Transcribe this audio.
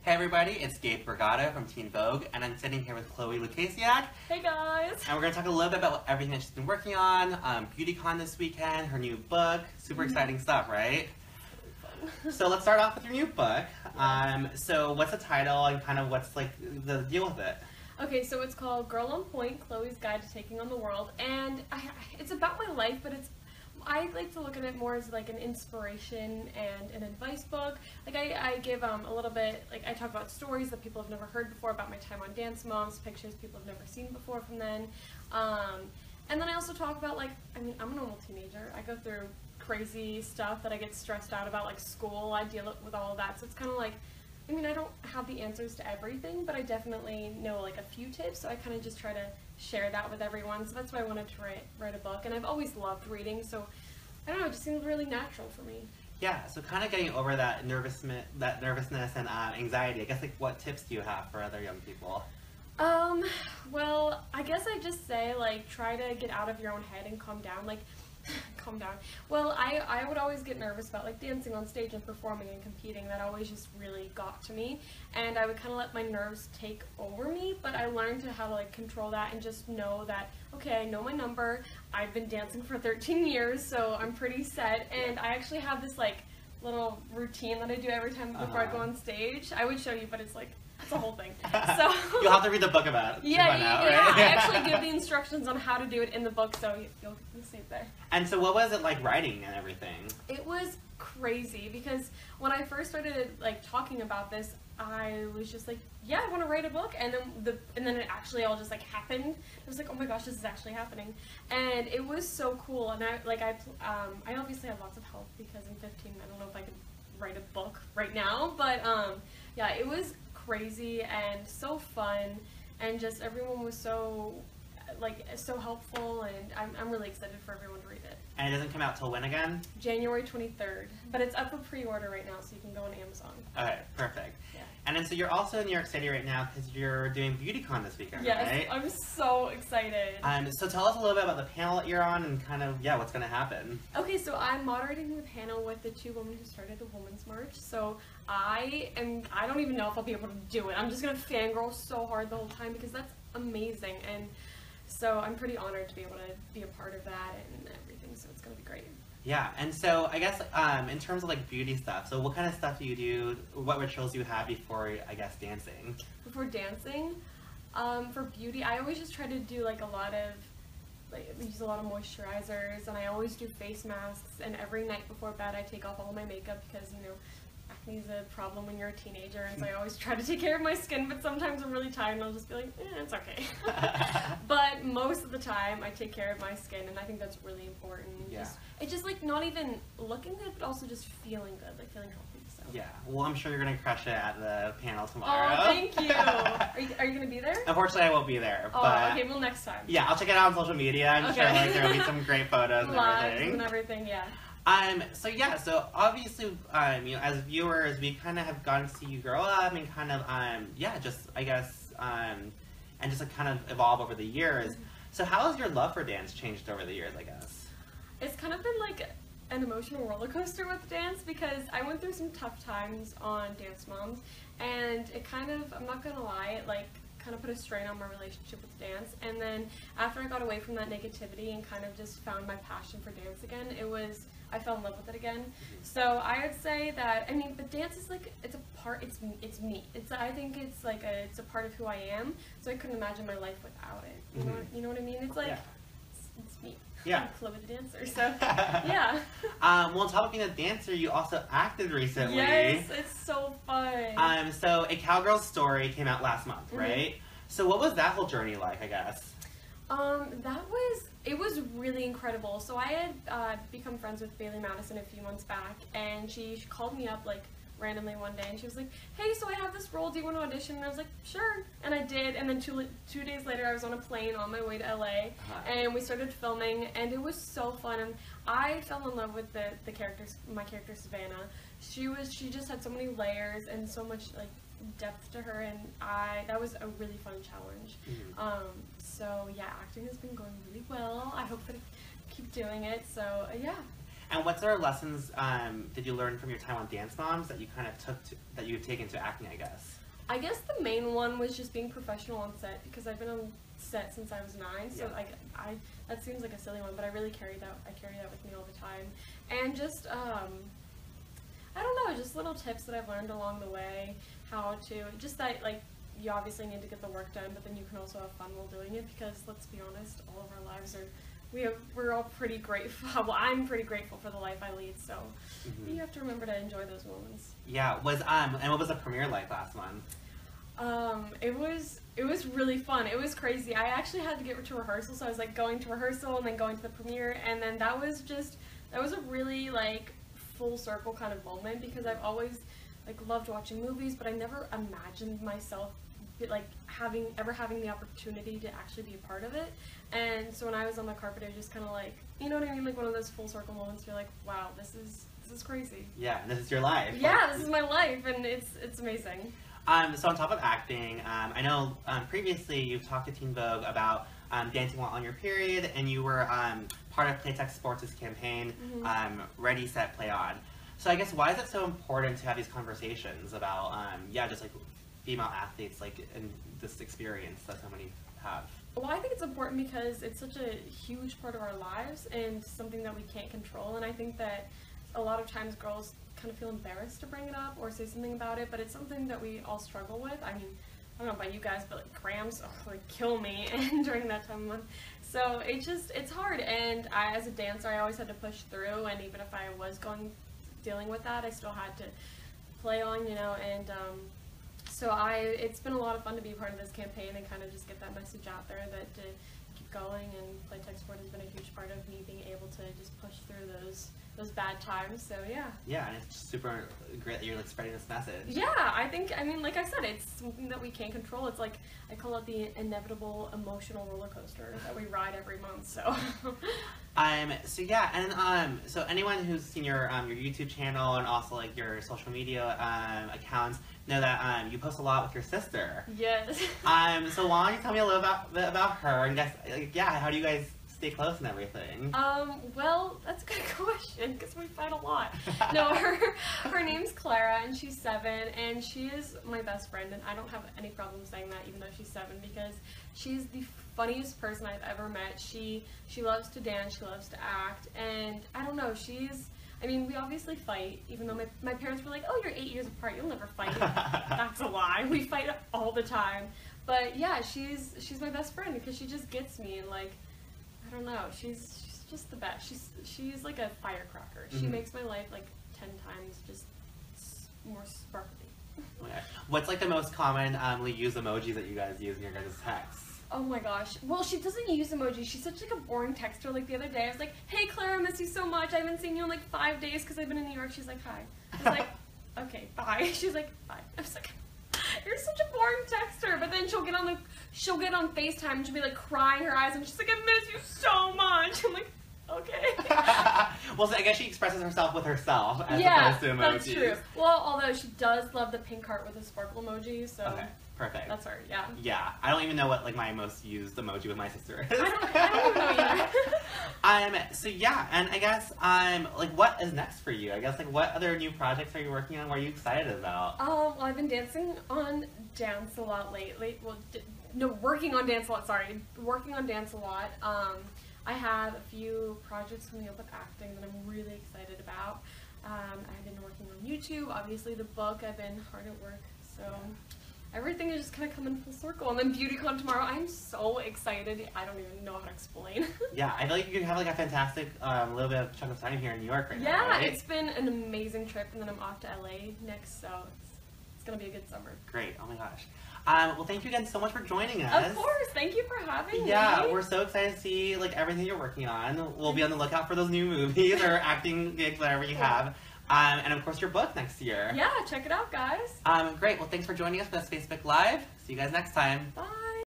Hey everybody, it's Gabe Brigado from Teen Vogue, and I'm sitting here with Chloe Lukasiak. Hey guys! And we're going to talk a little bit about everything that she's been working on, BeautyCon this weekend, her new book, super exciting stuff, right? So let's start off with your new book. So what's the title and kind of what's like the deal with it? Okay, so it's called Girl on Point, Chloe's Guide to Taking on the World, and it's about my life, but I like to look at it more as like an inspiration and an advice book. Like I give a little bit, like I talk about stories that people have never heard before about my time on Dance Moms, pictures people have never seen before from then. And then I also talk about like, I'm a normal teenager. I go through crazy stuff that I get stressed out about, like school. I deal with all of that. So it's kind of like, I don't have the answers to everything, but I definitely know like a few tips. So I kind of just try to share that with everyone. So that's why I wanted to write a book. And I've always loved reading, so I don't know, it just seemed really natural for me. Yeah, so kind of getting over that nervousness and anxiety, I guess like what tips do you have for other young people? Well, I guess I just say like try to get out of your own head and calm down. Like, calm down. Well, I would always get nervous about like dancing on stage and performing and competing. That always just really got to me, and I would kind of let my nerves take over me, but I learned how to like control that and just know that, okay, I know my number. I've been dancing for 13 years, so I'm pretty set, and I actually have this like little routine that I do every time before I go on stage. I would show you, but it's like, it's a whole thing. So you'll have to read the book about it. Yeah, right? I actually give the instructions on how to do it in the book, so you'll see it there. And so what was it like writing and everything? It was crazy because when I first started like talking about this, I was just like, yeah, I want to write a book, and then it actually all just like happened. I was like, oh my gosh, this is actually happening, and it was so cool. And I obviously had lots of help because in 15 I don't know if I could write a book right now, but yeah, it was crazy and so fun, and just everyone was so helpful, and I'm really excited for everyone to read it. And it doesn't come out till when again? January 23rd, but it's up for pre-order right now, so you can go on Amazon. Okay, perfect. Yeah. And then so you're also in New York City right now because you're doing BeautyCon this weekend, yes, right? I'm so excited. So tell us a little bit about the panel that you're on and kind of, yeah, what's going to happen. Okay, so I'm moderating the panel with the two women who started the Women's March, so I don't even know if I'll be able to do it. I'm just going to fangirl so hard the whole time because that's amazing, and so I'm pretty honored to be able to be a part of that and everything, so it's going to be great. Yeah, and so I guess in terms of like beauty stuff, so what kind of stuff do you do, what rituals do you have before, I guess, dancing? Before dancing, for beauty, I always just try to do like use a lot of moisturizers, and I always do face masks, and every night before bed I take off all of my makeup because, acne is a problem when you're a teenager, and so I always try to take care of my skin, but sometimes I'm really tired and I'll just be like, it's okay. But most of the time I take care of my skin, and I think that's really important. Yeah. It's just like not even looking good, but also just feeling good, like feeling healthy. So. Yeah, well, I'm sure you're going to crush it at the panel tomorrow. Oh, thank you. Are you going to be there? Unfortunately, I won't be there. Oh, but okay, well, next time. Yeah, I'll check it out on social media. I'm sure like there will be some great photos and everything. Yeah. So obviously, as viewers, we kind of have gotten to see you grow up and kind of, and just kind of evolve over the years. Mm-hmm. So how has your love for dance changed over the years, I guess? It's kind of been like an emotional roller coaster with dance because I went through some tough times on Dance Moms, and it kind of, I'm not gonna lie, it like kind of put a strain on my relationship with dance. And then after I got away from that negativity and kind of just found my passion for dance again, I fell in love with it again. So I would say that, but dance is like, it's me. I think it's a part of who I am, so I couldn't imagine my life without it. You know what I mean? It's like, it's me. Yeah. I'm Chloe the dancer, so, yeah. Well, talking of dancer, you also acted recently. Yes, it's so fun. So A Cowgirl's Story came out last month, right? So what was that whole journey like, I guess? It was really incredible. So I had become friends with Bailey Madison a few months back, and she called me up like randomly one day, and she was like, hey, so I have this role, do you want to audition? And I was like, sure, and I did, and then two days later I was on a plane on my way to LA, and we started filming, and it was so fun, and I fell in love with my character Savannah. She just had so many layers and so much like depth to her, and that was a really fun challenge. So yeah, acting has been going really well. I hope that I keep doing it, so yeah. And what sort of lessons did you learn from your time on Dance Moms that you kind of that you've taken to acting, I guess? I guess the main one was just being professional on set, because I've been on set since I was 9, so I that seems like a silly one, but I really carry that with me all the time. And just I don't know, just little tips that I've learned along the way, how to just that, like, you obviously need to get the work done, but then you can also have fun while doing it, because let's be honest, all of our lives are we're all pretty grateful. Well, I'm pretty grateful for the life I lead, so you have to remember to enjoy those moments. Yeah. And what was the premiere like last month? It was really fun. It was crazy. I actually had to get to rehearsal, so I was like going to rehearsal and then going to the premiere, and then that was a really like full circle kind of moment, because I've always like loved watching movies, but I never imagined myself like having the opportunity to actually be a part of it. And so when I was on the carpet, it was just kind of like, you know what I mean, like one of those full circle moments. You're like, wow, this is crazy. Yeah, and this is your life. Yeah, this is my life, and it's amazing. So on top of acting, I know previously you've talked to Teen Vogue about dancing while on your period, and you were part of Playtech Sports' campaign, Ready, Set, Play On. So I guess why is it so important to have these conversations about, just like female athletes, like in this experience that so many have? Well, I think it's important because it's such a huge part of our lives and something that we can't control, and I think that a lot of times girls kind of feel embarrassed to bring it up or say something about it, but it's something that we all struggle with. I mean, I don't know about you guys, but like cramps like kill me during that time of month. So it's hard, and as a dancer, I always had to push through, and even if I was dealing with that, I still had to play on, you know, and so it's been a lot of fun to be a part of this campaign and kind of just get that message out there that to keep going, and Playtech Sport has been a huge part of me being able to just push through those bad times, so yeah. Yeah, and it's super great that you're like spreading this message. Yeah, I mean, like I said, it's something that we can't control. It's like, I call it the inevitable emotional roller coaster that we ride every month, so. So yeah, and so anyone who's seen your YouTube channel and also like your social media accounts know that you post a lot with your sister. Yes. So why don't you tell me a little bit about her, and guess, how do you guys stay close and everything? Well, that's a good question, because we fight a lot. No, her name's Clara, and she's 7, and she is my best friend, and I don't have any problem saying that, even though she's 7, because she's the funniest person I've ever met. She loves to dance, she loves to act, and I don't know, I mean, we obviously fight, even though my parents were like, oh, you're 8 years apart, you'll never fight. That's a lie. We fight all the time. But yeah, she's my best friend, because she just gets me, and like, I don't know, she's just the best. She's like a firecracker. She makes my life like 10 times just more sparkly. Okay. What's like the most commonly used emojis that you guys use in your guys' texts? Oh my gosh. Well, she doesn't use emojis. She's such like a boring texter. Like the other day, I was like, hey Claire, I miss you so much. I haven't seen you in like 5 days because I've been in New York. She's like, hi. I was like, okay, bye. She's like, bye. I was like, you're such a boring texter. But then she'll get on FaceTime and she'll be like crying her eyes, and she's like, I miss you so much. I'm like, okay. Well, so I guess she expresses herself with herself as opposed to emojis. That's true. Well, although she does love the pink heart with the sparkle emoji, so. Okay. Perfect. That's her, yeah. Yeah, I don't even know what like my most used emoji with my sister is. I don't even know either. So yeah, and I guess like what is next for you? I guess like what other new projects are you working on? What are you excited about? Well, I've been dancing on Dance a Lot lately. Well, working on Dance a Lot. Sorry, working on Dance a Lot. I have a few projects coming up with acting that I'm really excited about. I've been working on YouTube. Obviously, the book. I've been hard at work, so. Everything is just kind of coming full circle. And then BeautyCon tomorrow, I'm so excited. I don't even know how to explain. Yeah, I feel like you have like a fantastic little bit of chunk of time here in New York right now. Yeah, right? It's been an amazing trip, and then I'm off to LA next, so it's going to be a good summer. Great, oh my gosh. Well, thank you again so much for joining us. Of course, thank you for having me. Yeah, we're so excited to see like everything you're working on. We'll be on the lookout for those new movies or acting gigs, whatever you have. And of course your book next year. Yeah, check it out, guys. Great. Well, thanks for joining us for this Facebook Live. See you guys next time. Bye.